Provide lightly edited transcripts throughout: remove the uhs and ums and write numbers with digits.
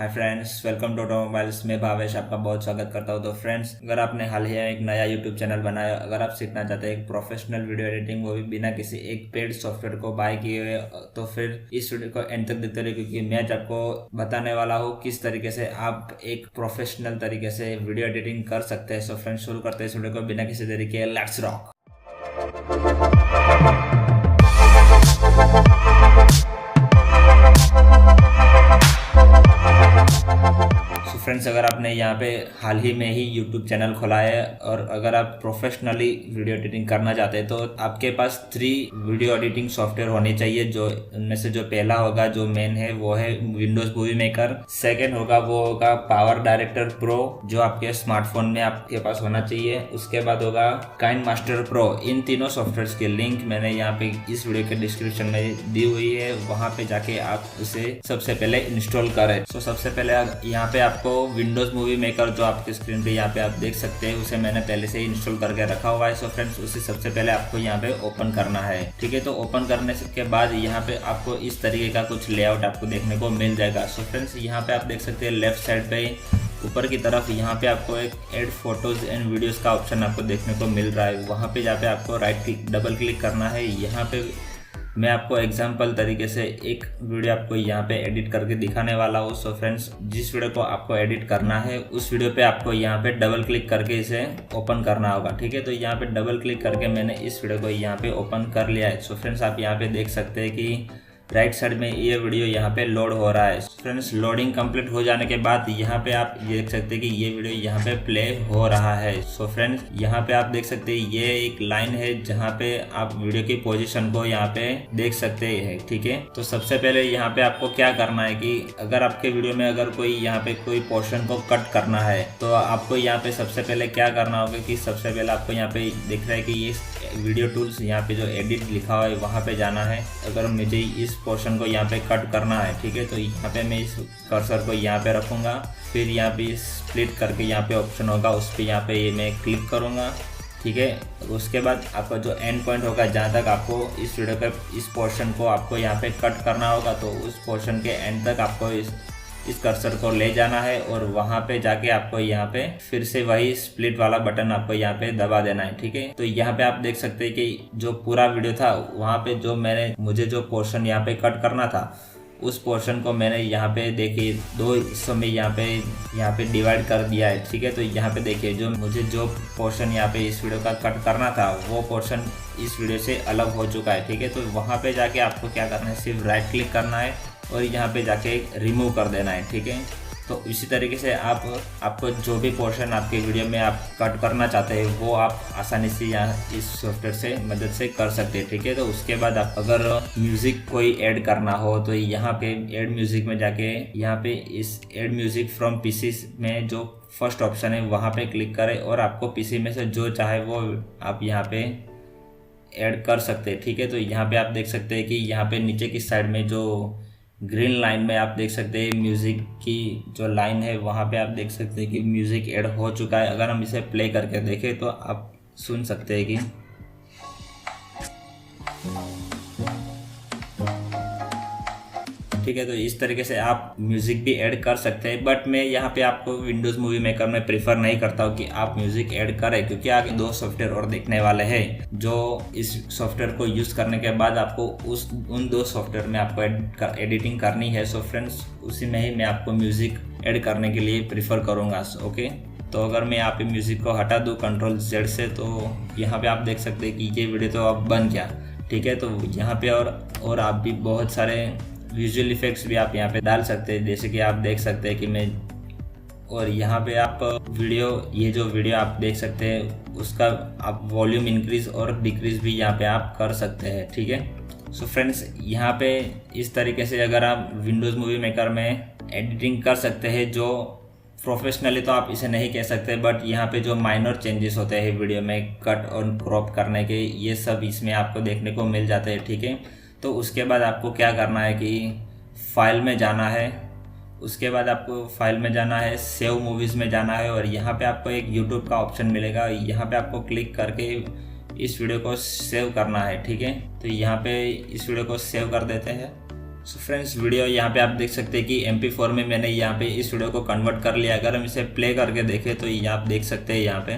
Hi friends, welcome to automobiles में भावेश आपका बहुत स्वागत करता हूँ। तो फ्रेंड्स, अगर आपने हाल ही में एक नया यूट्यूब चैनल बनाया, अगर आप सीखना चाहते हैं एक प्रोफेशनल वीडियो एडिटिंग, वो भी बिना किसी एक पेड सॉफ्टवेयर को बाय किए हुए, तो फिर इस वीडियो को एंड तक देखते रहिए, क्योंकि मैं आज आपको बताने वाला हूँ किस तरीके से आप एक प्रोफेशनल तरीके से वीडियो एडिटिंग कर सकते हैं। सो फ्रेंड्स, शुरू करते हैं इस वीडियो को बिना किसी देरी के। Let's rock. फ्रेंड्स, अगर आपने यहाँ पे हाल ही में ही यूट्यूब चैनल खोला है और अगर आप प्रोफेशनली वीडियो एडिटिंग करना चाहते हैं, तो आपके पास 3 वीडियो एडिटिंग सॉफ्टवेयर होने चाहिए। जो उनमें से जो पहला होगा, जो मेन है, वो है विंडोज मूवी मेकर। सेकेंड होगा, वो होगा पावर डायरेक्टर प्रो, जो आपके स्मार्टफोन में आपके पास होना चाहिए। उसके बाद होगा काइनमास्टर प्रो। इन तीनों सॉफ्टवेयर के लिंक मैंने यहाँ पे इस वीडियो के डिस्क्रिप्शन में दी हुई है, वहाँ पे जाके आप उसे सबसे पहले इंस्टॉल करें। तो सबसे पहले यहाँ पे आपको विंडोज मूवी मेकर, जो आपके स्क्रीन पे यहाँ पे आप देख सकते हैं, उसे मैंने पहले से ही इंस्टॉल करके रखा हुआ है। सो फ्रेंड्स, उसे सबसे पहले आपको यहाँ पे ओपन करना है। ठीक है, तो ओपन करने के बाद यहाँ पे आपको इस तरीके का कुछ लेआउट आपको देखने को मिल जाएगा। सो फ्रेंड्स, यहाँ पे आप देख सकते हैं लेफ्ट साइड पे ऊपर की तरफ यहाँ पे आपको एक ऐड फोटोज एंड वीडियोस का ऑप्शन आपको देखने को मिल रहा है। वहाँ पे जहाँ पे आपको डबल क्लिक करना है। यहाँ पे मैं आपको एग्जाम्पल तरीके से एक वीडियो आपको यहाँ पे एडिट करके दिखाने वाला हूँ। सो फ्रेंड्स, जिस वीडियो को आपको एडिट करना है, उस वीडियो पे आपको यहाँ पे डबल क्लिक करके इसे ओपन करना होगा। ठीक है, तो यहाँ पे डबल क्लिक करके मैंने इस वीडियो को यहाँ पे ओपन कर लिया है। सो फ्रेंड्स, आप यहाँ पे देख सकते हैं कि राइट साइड में ये वीडियो यहाँ पे लोड हो रहा है। फ्रेंड्स, लोडिंग कंप्लीट हो जाने के बाद यहाँ पे आप देख सकते हैं कि ये वीडियो यहाँ पे प्ले हो रहा है। सो फ्रेंड्स, यहाँ पे आप देख सकते हैं ये एक लाइन है जहाँ पे आप वीडियो की पोजीशन को यहाँ पे देख सकते हैं। ठीक है, तो सबसे पहले यहाँ पे आपको क्या करना है कि अगर आपके वीडियो में अगर कोई यहाँ पे कोई पोर्शन को कट करना है, तो आपको यहाँ पे सबसे पहले क्या करना होगा कि सबसे पहले आपको यहाँ पे दिख रहा है कि ये वीडियो टूल्स, यहाँ पे जो एडिट लिखा हुआ है वहाँ पे जाना है। अगर मुझे इस पोर्शन को यहाँ पे कट करना है, ठीक है, तो यहाँ पे मैं इस कर्सर को यहाँ पे रखूँगा। फिर यहाँ पे स्प्लिट करके यहाँ पे ऑप्शन होगा, उस पर यहाँ पे ये मैं क्लिक करूँगा। ठीक है, उसके बाद आपका जो एंड पॉइंट होगा, जहाँ तक आपको इस वीडियो का इस पोर्शन को आपको यहाँ पे कट करना होगा, तो उस पोर्शन के एंड तक आपको इस कर्सर को ले जाना है और वहाँ पे जाके आपको यहाँ पे फिर से वही स्प्लिट वाला बटन आपको यहाँ पे दबा देना है। ठीक है, तो यहाँ पे आप देख सकते हैं कि जो पूरा वीडियो था, वहाँ पे जो मुझे जो पोर्शन यहाँ पे कट करना था, उस पोर्शन को मैंने यहाँ पे देखिए 2 हिस्सों में यहाँ पे डिवाइड कर दिया है। ठीक है, तो यहाँ पे देखिए जो पोर्शन यहाँ पे इस वीडियो का कट करना था, वो पोर्शन इस वीडियो से अलग हो चुका है। ठीक है, तो वहाँ पे जाके आपको क्या करना है, सिर्फ राइट क्लिक करना है और यहाँ पे जाके रिमूव कर देना है। ठीक है, तो इसी तरीके से आपको जो भी पोर्शन आपके वीडियो में आप कट करना चाहते हैं, वो आप आसानी से यहाँ इस सॉफ्टवेयर से मदद से कर सकते हैं। ठीक है, तो उसके बाद आप अगर म्यूजिक कोई ऐड करना हो, तो यहाँ पे ऐड म्यूजिक में जाके यहाँ पे इस ऐड म्यूजिक फ्रॉम पीसी में जो फर्स्ट ऑप्शन है, वहाँ पे क्लिक करें और आपको पीसी में से जो चाहे वो आप यहाँ पे ऐड कर सकते हैं। ठीक है, तो यहाँ पे आप देख सकते हैं कि यहाँ पे नीचे की साइड में जो ग्रीन लाइन में आप देख सकते हैं म्यूज़िक की जो लाइन है, वहाँ पे आप देख सकते हैं कि म्यूज़िक ऐड हो चुका है। अगर हम इसे प्ले करके देखें तो आप सुन सकते हैं कि ठीक है, तो इस तरीके से आप म्यूज़िक भी ऐड कर सकते हैं। बट मैं यहाँ पे आपको विंडोज़ मूवी मेकर में प्रीफर नहीं करता हूँ कि आप म्यूज़िक ऐड करें, क्योंकि आगे 2 सॉफ्टवेयर और देखने वाले हैं, जो इस सॉफ्टवेयर को यूज़ करने के बाद आपको उन 2 सॉफ्टवेयर में आपको एडिटिंग करनी है। सो फ्रेंड्स, उसी में ही मैं आपको म्यूज़िक ऐड करने के लिए प्रीफर करूँगा। ओके, तो अगर मैं यहाँ पे म्यूज़िक को हटा दूँ Ctrl+Z से, तो यहाँ पे आप देख सकते हैं कि ये वीडियो तो अब बन गया। ठीक है, तो यहाँ पे और आप भी बहुत सारे विजुअल इफेक्ट्स भी आप यहाँ पे डाल सकते हैं, जैसे कि आप देख सकते हैं कि मैं, और यहाँ पे आप ये जो वीडियो आप देख सकते हैं, उसका आप वॉल्यूम इंक्रीज और डिक्रीज भी यहाँ पे आप कर सकते हैं। ठीक है, सो फ्रेंड्स, यहाँ पे इस तरीके से अगर आप विंडोज़ मूवी मेकर में एडिटिंग कर सकते हैं, जो प्रोफेशनली तो आप इसे नहीं कह सकते, बट यहाँ पे जो माइनर चेंजेस होते हैं वीडियो में कट और क्रॉप करने के, ये सब इसमें आपको देखने को मिल जाते हैं। ठीक है, तो उसके बाद आपको क्या करना है कि फाइल में जाना है। उसके बाद आपको फाइल में जाना है, सेव मूवीज़ में जाना है, और यहाँ पे आपको एक यूट्यूब का ऑप्शन मिलेगा। यहाँ पे आपको क्लिक करके इस वीडियो को सेव करना है। ठीक है, तो यहाँ पे इस वीडियो को सेव कर देते हैं। सो फ्रेंड्स वीडियो यहाँ पे आप देख सकते हैं कि MP4 में मैंने यहाँ पे इस वीडियो को कन्वर्ट कर लिया। अगर हम इसे प्ले करके देखें तो ये आप देख सकते हैं यहाँ पे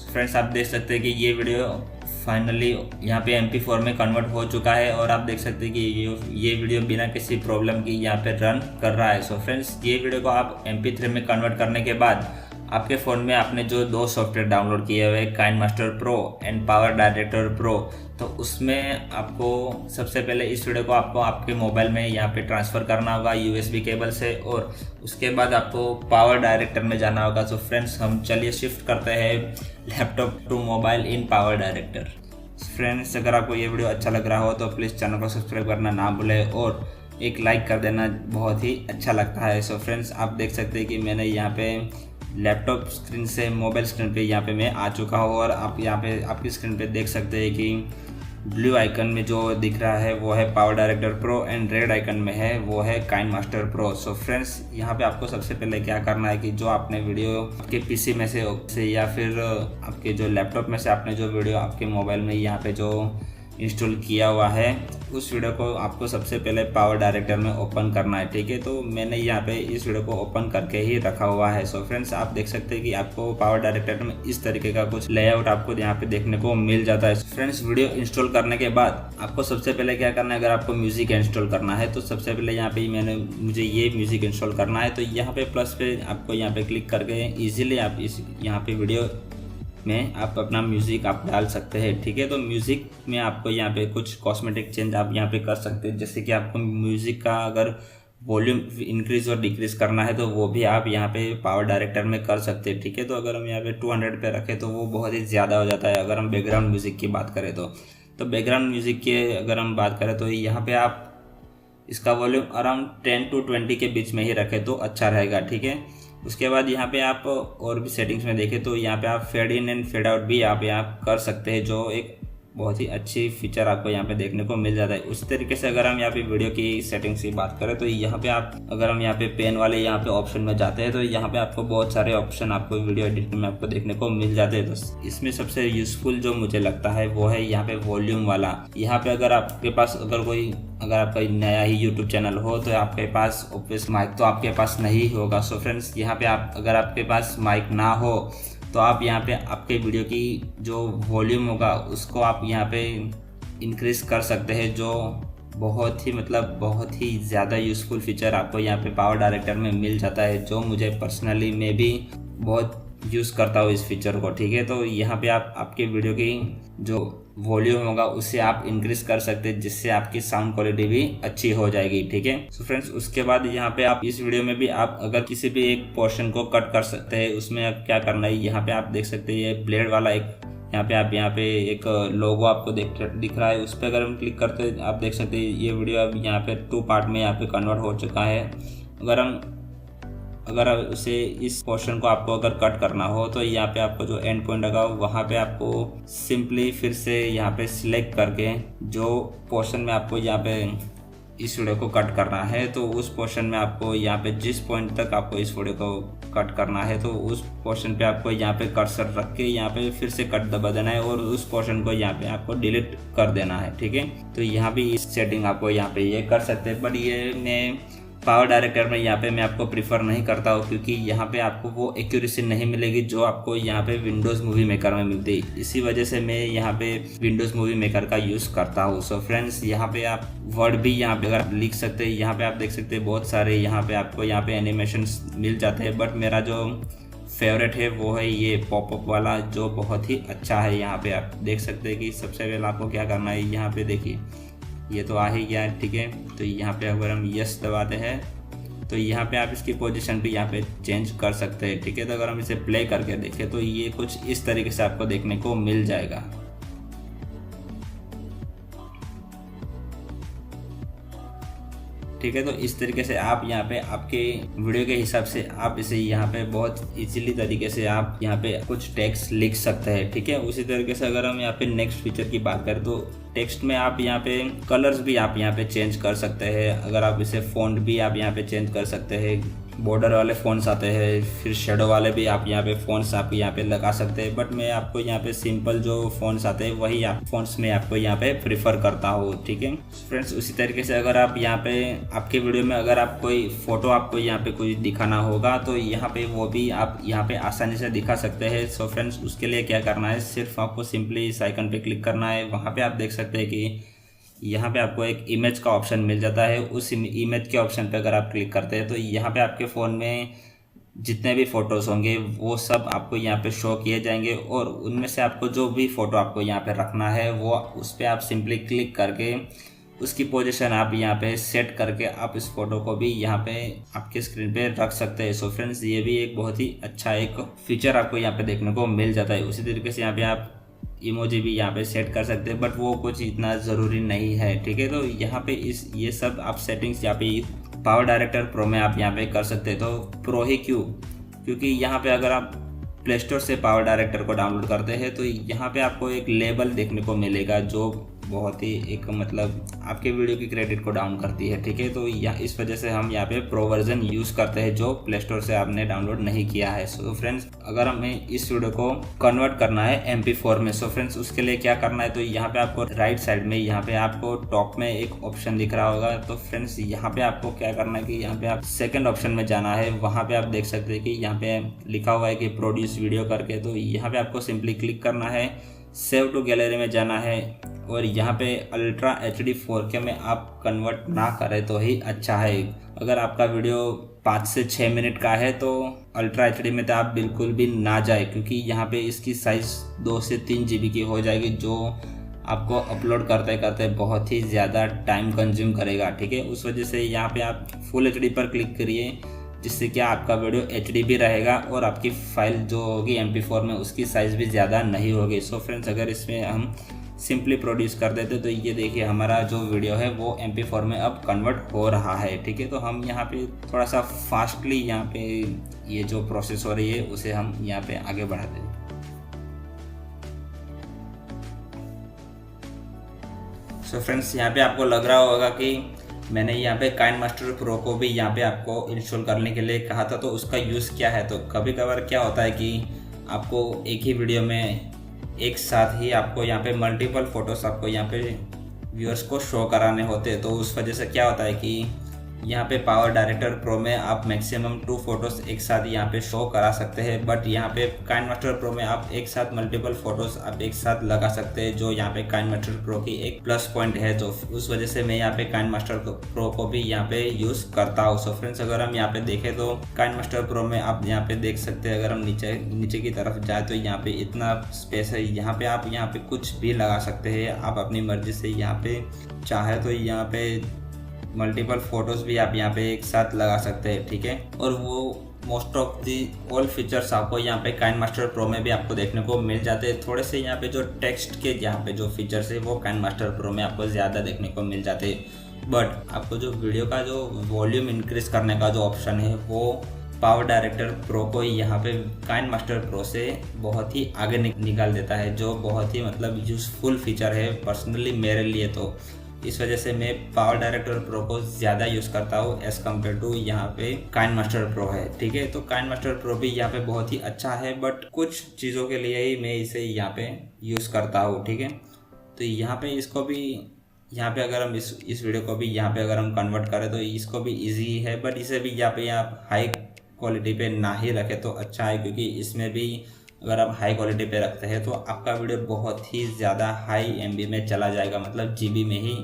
फ्रेंड्स आप देख सकते हैं कि ये वीडियो फाइनली यहाँ पे MP4 में कन्वर्ट हो चुका है और आप देख सकते हैं कि ये वीडियो बिना किसी प्रॉब्लम की यहाँ पे रन कर रहा है। सो फ्रेंड्स ये वीडियो को आप MP3 में कन्वर्ट करने के बाद आपके फ़ोन में आपने जो 2 सॉफ्टवेयर डाउनलोड किए हुए KineMaster pro and power director pro, तो उसमें आपको सबसे पहले इस वीडियो को आपको आपके मोबाइल में यहाँ पे ट्रांसफ़र करना होगा USB केबल से और उसके बाद आपको पावर डायरेक्टर में जाना होगा। तो फ्रेंड्स हम चलिए शिफ्ट करते हैं laptop to mobile in power director. Friends अगर आपको ये वीडियो अच्छा लग रहा हो तो प्लीज़ चैनल को सब्सक्राइब करना ना भूलें और एक लाइक कर देना, बहुत ही अच्छा लगता है। सो फ्रेंड्स आप देख सकते हैं कि मैंने यहाँ पे लैपटॉप स्क्रीन से मोबाइल स्क्रीन पे यहाँ पे मैं आ चुका हूँ और आप यहाँ पे आपकी स्क्रीन पे देख सकते हैं कि ब्लू आइकन में जो दिख रहा है वो है power director pro and red icon में है वो है काइनमास्टर प्रो। सो फ्रेंड्स यहाँ पे आपको सबसे पहले क्या करना है कि जो आपने वीडियो आपके पीसी में से या फिर आपके जो लैपटॉप में से आपने जो वीडियो आपके मोबाइल में यहाँ पे जो इंस्टॉल किया हुआ है उस वीडियो को आपको सबसे पहले पावर डायरेक्टर में ओपन करना है। ठीक है, तो मैंने यहाँ पे इस वीडियो को ओपन करके ही रखा हुआ है। सो फ्रेंड्स आप देख सकते हैं कि आपको पावर डायरेक्टर में इस तरीके का कुछ लेआउट आपको यहाँ पे देखने को मिल जाता है। फ्रेंड्स वीडियो इंस्टॉल करने के बाद आपको सबसे पहले क्या करना है, अगर आपको म्यूजिक इंस्टॉल करना है तो सबसे पहले यहाँ पे मुझे ये म्यूजिक इंस्टॉल करना है। तो यहाँ पे प्लस पे आपको यहाँ पे क्लिक करके ईजिली आप यहाँ पे वीडियो में आप अपना म्यूज़िक आप डाल सकते हैं। ठीक है, तो म्यूज़िक में आपको यहाँ पे कुछ कॉस्मेटिक चेंज आप यहाँ पे कर सकते हैं, जैसे कि आपको म्यूज़िक का अगर वॉल्यूम इंक्रीज़ और डिक्रीज़ करना है तो वो भी आप यहाँ पे पावर डायरेक्टर में कर सकते हैं। ठीक है, तो अगर हम यहाँ पे 200 पे रखें तो वो बहुत ही ज़्यादा हो जाता है। अगर हम बैकग्राउंड म्यूज़िक की बात करें तो बैकग्राउंड म्यूज़िक की अगर हम बात करें तो यहाँ पर आप इसका वॉल्यूम अराउंड 10 to 20 के बीच में ही रखें तो अच्छा रहेगा। ठीक है, उसके बाद यहाँ पे आप और भी सेटिंग्स में देखें तो यहाँ पे आप fade in and fade out भी आप यहाँ कर सकते हैं, जो एक बहुत ही अच्छी फीचर आपको यहाँ पे देखने को मिल जाता है। उसी तरीके से अगर हम यहाँ पे वीडियो की सेटिंग्स की बात करें तो यहाँ पे आप अगर हम यहाँ पे पेन वाले यहाँ पे ऑप्शन में जाते हैं तो यहाँ पे आपको बहुत सारे ऑप्शन आपको वीडियो एडिटिंग में आपको देखने को मिल जाते हैं। तो इसमें सबसे यूजफुल जो मुझे लगता है वो है यहाँ पे वॉल्यूम वाला। यहाँ पे अगर आपके पास अगर आपका नया ही यूट्यूब चैनल हो तो आपके पास ऑब्वियस माइक तो आपके पास नहीं होगा। सो फ्रेंड्स यहाँ पे अगर आपके पास माइक ना हो तो आप यहाँ पे आपके वीडियो की जो वॉल्यूम होगा उसको आप यहाँ पे इंक्रीज कर सकते हैं, जो बहुत ही ज़्यादा यूज़फुल फीचर आपको यहाँ पे पावर डायरेक्टर में मिल जाता है, जो मुझे पर्सनली मैं भी बहुत यूज़ करता हूँ इस फीचर को। ठीक है, तो यहाँ पे आप आपके वीडियो की जो वॉल्यूम होगा उससे आप इंक्रीज कर सकते हैं, जिससे आपकी साउंड क्वालिटी भी अच्छी हो जाएगी। ठीक है, सो फ्रेंड्स उसके बाद यहाँ पे आप इस वीडियो में भी आप अगर किसी भी एक पोर्शन को कट कर सकते हैं। उसमें आप क्या करना है, यहाँ पे आप देख सकते हैं ये ब्लेड वाला यहाँ पे एक लोगो आपको दिख रहा है, उस पर अगर हम क्लिक करते हैं आप देख सकते हैं ये वीडियो अब यहाँ पे 2 पार्ट में यहाँ पे कन्वर्ट हो चुका है। अगर उसे इस पोर्शन को आपको अगर कट करना हो तो यहाँ पे आपको जो एंड पॉइंट लगा वहाँ पे आपको सिंपली फिर से यहाँ पे सिलेक्ट करके जो पोर्शन में आपको यहाँ पे इस वीडियो को कट करना है तो उस पोर्शन में आपको यहाँ पे जिस पॉइंट तक आपको इस वीडियो को कट करना है तो उस पोर्शन पे आपको यहाँ पे कर्सर रख के यहाँ पे फिर से कट दबा देना है और उस पोर्शन को यहाँ पे आपको डिलीट कर देना है। ठीक है, तो यहाँ भी इस सेटिंग आपको यहाँ पे ये कर सकते हैं, बट ये मैं पावर डायरेक्टर में यहाँ पे मैं आपको प्रीफर नहीं करता हूँ, क्योंकि यहाँ पे आपको वो एक्यूरेसी नहीं मिलेगी जो आपको यहाँ पे विंडोज़ मूवी मेकर में मिलती है। इसी वजह से मैं यहाँ पे विंडोज़ मूवी मेकर का यूज़ करता हूँ। सो फ्रेंड्स यहाँ पे आप वर्ड भी यहाँ पे अगर लिख सकते हैं, यहाँ पे आप देख सकते हैं बहुत सारे यहाँ पे आपको यहाँ पे एनिमेशन मिल जाते हैं, बट मेरा जो फेवरेट है वो है ये पॉपअप वाला, जो बहुत ही अच्छा है। यहाँ पे आप देख सकते हैं कि सबसे पहले आपको क्या करना है, यहाँ पे देखिए ये तो आ ही गया है। ठीक है, तो यहाँ पे अगर हम यस दबाते हैं तो यहाँ पे आप इसकी पोजीशन भी यहाँ पे चेंज कर सकते हैं। ठीक है, तो अगर हम इसे प्ले करके देखें तो ये कुछ इस तरीके से आपको देखने को मिल जाएगा। ठीक है, तो इस तरीके से आप यहाँ पे आपके वीडियो के हिसाब से आप इसे यहाँ पे बहुत इजीली तरीके से आप यहाँ पे कुछ टेक्स्ट लिख सकते हैं। ठीक है, उसी तरीके से अगर हम यहाँ पे नेक्स्ट फीचर की बात करें तो टेक्स्ट में आप यहाँ पे कलर्स भी आप यहाँ पे चेंज कर सकते हैं। अगर आप इसे फ़ॉन्ट भी आप यहाँ पे चेंज कर सकते हैं, बॉर्डर वाले फ़ॉन्ट्स आते हैं, फिर शेडो वाले भी आप यहाँ पे फ़ॉन्ट्स आप यहाँ पे लगा सकते हैं। बट मैं आपको यहाँ पे सिंपल जो फ़ॉन्ट्स आते हैं वही आप फ़ॉन्ट्स में आपको यहाँ पे प्रीफर करता हूँ, ठीक है फ्रेंड्स। उसी तरीके से अगर आप यहाँ पे आपके वीडियो में अगर आप कोई फ़ोटो आपको यहाँ पे कोई दिखाना होगा तो यहाँ पे वो भी आप यहाँ पे आसानी से दिखा सकते हैं। सो फ्रेंड्स, उसके लिए क्या करना है, सिर्फ आपको सिंपली इस आइकन पे क्लिक करना है। वहाँ पे आप देख सकते हैं कि यहाँ पे आपको एक इमेज का ऑप्शन मिल जाता है। उस इमेज के ऑप्शन पे अगर आप क्लिक करते हैं तो यहाँ पे आपके फ़ोन में जितने भी फ़ोटोज़ होंगे वो सब आपको यहाँ पे शो किए जाएंगे, और उनमें से आपको जो भी फ़ोटो आपको यहाँ पे रखना है वो उस पर आप सिंपली क्लिक करके उसकी पोजीशन आप यहाँ पे सेट करके आप इस फ़ोटो को भी यहाँ पे आपके स्क्रीन पे रख सकते हैं। सो फ्रेंड्स, ये भी एक बहुत ही अच्छा एक फीचर आपको यहाँ पे देखने को मिल जाता है। उसी तरीके से यहाँ पे आप इमोजी भी यहाँ पे सेट कर सकते हैं, बट वो कुछ इतना ज़रूरी नहीं है, ठीक है। तो यहाँ पे ये सब आप सेटिंग्स यहाँ पे पावर डायरेक्टर प्रो में आप यहाँ पे कर सकते हैं। तो प्रो ही क्यों, क्योंकि यहाँ पे अगर आप प्ले स्टोर से पावर डायरेक्टर को डाउनलोड करते हैं तो यहाँ पे आपको एक लेबल देखने को मिलेगा जो बहुत ही एक मतलब आपके वीडियो की क्रेडिट को डाउन करती है, ठीक है। तो इस वजह से हम यहाँ पे प्रो वर्जन यूज़ करते हैं जो प्ले स्टोर से आपने डाउनलोड नहीं किया है। सो फ्रेंड्स, अगर हमें इस वीडियो को कन्वर्ट करना है MP4 में, सो फ्रेंड्स उसके लिए क्या करना है, तो यहाँ पे आपको राइट साइड में यहाँ पे आपको टॉप में एक ऑप्शन दिख रहा होगा। तो फ्रेंड्स, यहाँ पे आपको क्या करना है कि यहाँ पे आप सेकेंड ऑप्शन में जाना है। वहाँ पे आप देख सकते हैं कि यहाँ पे लिखा हुआ है कि प्रोड्यूस वीडियो करके। तो यहाँ पे आपको सिंपली क्लिक करना है, सेव टू गैलरी में जाना है, और यहाँ पे अल्ट्रा HD 4K में आप कन्वर्ट ना करें तो ही अच्छा है। अगर आपका वीडियो 5 से 6 मिनट का है तो अल्ट्रा HD में तो आप बिल्कुल भी ना जाए, क्योंकि यहाँ पे इसकी साइज़ 2 से 3 GB की हो जाएगी, जो आपको अपलोड करते करते बहुत ही ज़्यादा टाइम कंज्यूम करेगा, ठीक है। उस वजह से यहाँ पे आप फुल HD पर क्लिक करिए, जिससे कि आपका वीडियो HD भी रहेगा और आपकी फाइल जो होगी MP4 में उसकी साइज़ भी ज़्यादा नहीं होगी। सो फ्रेंड्स, अगर इसमें हम सिंपली प्रोड्यूस कर देते तो ये देखिए हमारा जो वीडियो है वो MP4 में अब कन्वर्ट हो रहा है, ठीक है। तो हम यहाँ पे थोड़ा सा फास्टली यहाँ पे ये जो प्रोसेस हो रही है उसे हम यहाँ पे आगे बढ़ाते हैं। सो फ्रेंड्स, यहाँ पे आपको लग रहा होगा कि मैंने यहाँ पे काइनमास्टर प्रो को भी यहाँ पे आपको इंस्टॉल करने के लिए कहा था, तो उसका यूज़ क्या है। तो कभी कभार क्या होता है कि आपको एक ही वीडियो में एक साथ ही आपको यहाँ पे मल्टीपल फ़ोटोज़ आपको यहाँ पे व्यूअर्स को शो कराने होते हैं। तो उस वजह से क्या होता है कि यहाँ पे पावर डायरेक्टर प्रो में आप मैक्सिमम 2 फोटोज़ एक साथ यहाँ पे शो करा सकते हैं, बट यहाँ पे काइनमास्टर प्रो में आप एक साथ मल्टीपल फ़ोटोज़ आप एक साथ लगा सकते हैं, जो यहाँ पे काइनमास्टर प्रो की एक प्लस पॉइंट है। तो उस वजह से मैं यहाँ पे काइनमास्टर प्रो को भी यहाँ पे यूज़ करता हूँ। सो फ्रेंड्स, अगर हम यहाँ पे देखें तो काइनमास्टर प्रो में आप यहाँ पे देख सकते हैं, अगर हम नीचे की तरफ जाए तो यहाँ पे इतना स्पेस है। यहाँ पे आप यहाँ पे कुछ भी लगा सकते हैं, आप अपनी मर्जी से यहाँ पे चाहे तो यहाँ पे मल्टीपल फोटोज़ भी आप यहाँ पे एक साथ लगा सकते हैं, ठीक है। और वो most of the all features आपको यहाँ पे काइनमास्टर प्रो में भी आपको देखने को मिल जाते हैं। थोड़े से यहाँ पे जो टेक्स्ट के यहाँ पे जो फीचर्स है वो काइनमास्टर प्रो में आपको ज़्यादा देखने को मिल जाते हैं, बट आपको जो वीडियो का जो वॉल्यूम इंक्रीज करने का जो ऑप्शन है वो पावर डायरेक्टर प्रो को यहाँ पे काइनमास्टर प्रो से बहुत ही आगे निकाल देता है, जो बहुत ही मतलब यूज़फुल फीचर है पर्सनली मेरे लिए। तो इस वजह से मैं पावर डायरेक्टर प्रो को ज़्यादा यूज़ करता हूँ एज़ कम्पेयर टू यहाँ पे काइनमास्टर प्रो है, ठीक है। तो काइनमास्टर प्रो भी यहाँ पे बहुत ही अच्छा है, बट कुछ चीज़ों के लिए ही मैं इसे यहाँ पे यूज़ करता हूँ, ठीक है। तो यहाँ पे इसको भी यहाँ पे अगर हम इस वीडियो को भी यहाँ पे अगर हम कन्वर्ट करें तो इसको भी ईजी है, बट इसे भी यहाँ पे आप हाई क्वालिटी पे ना ही रखें तो अच्छा है, क्योंकि इसमें भी अगर आप हाई क्वालिटी पे रखते हैं तो आपका वीडियो बहुत ही ज़्यादा हाई MB में चला जाएगा, मतलब GB में ही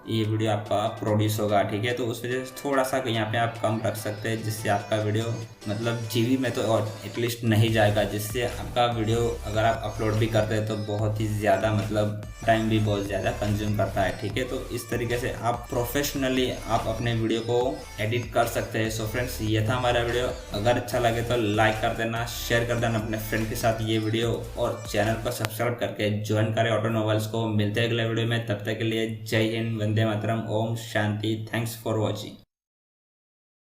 ये वीडियो आपका प्रोड्यूस होगा, ठीक है। तो उस वजह से थोड़ा सा यहाँ पे आप कम रख सकते हैं, जिससे आपका वीडियो मतलब GB में तो और एटलीस्ट नहीं जाएगा, जिससे आपका वीडियो अगर आप अपलोड भी करते हैं तो बहुत ही ज़्यादा मतलब टाइम भी बहुत ज़्यादा कंज्यूम करता है, ठीक है। तो इस तरीके से आप प्रोफेशनली आप अपने वीडियो को एडिट कर सकते हैं। सो फ्रेंड्स, ये था हमारा वीडियो। अगर अच्छा लगे तो लाइक कर देना, शेयर कर देना अपने फ्रेंड के साथ ये वीडियो, और चैनल को सब्सक्राइब करके ज्वाइन करें ऑटोमोबाइल्स को। मिलते हैं अगले वीडियो में, तब तक के लिए जय हिंद, वंदे मातरम, ओम शांति। Thanks for watching.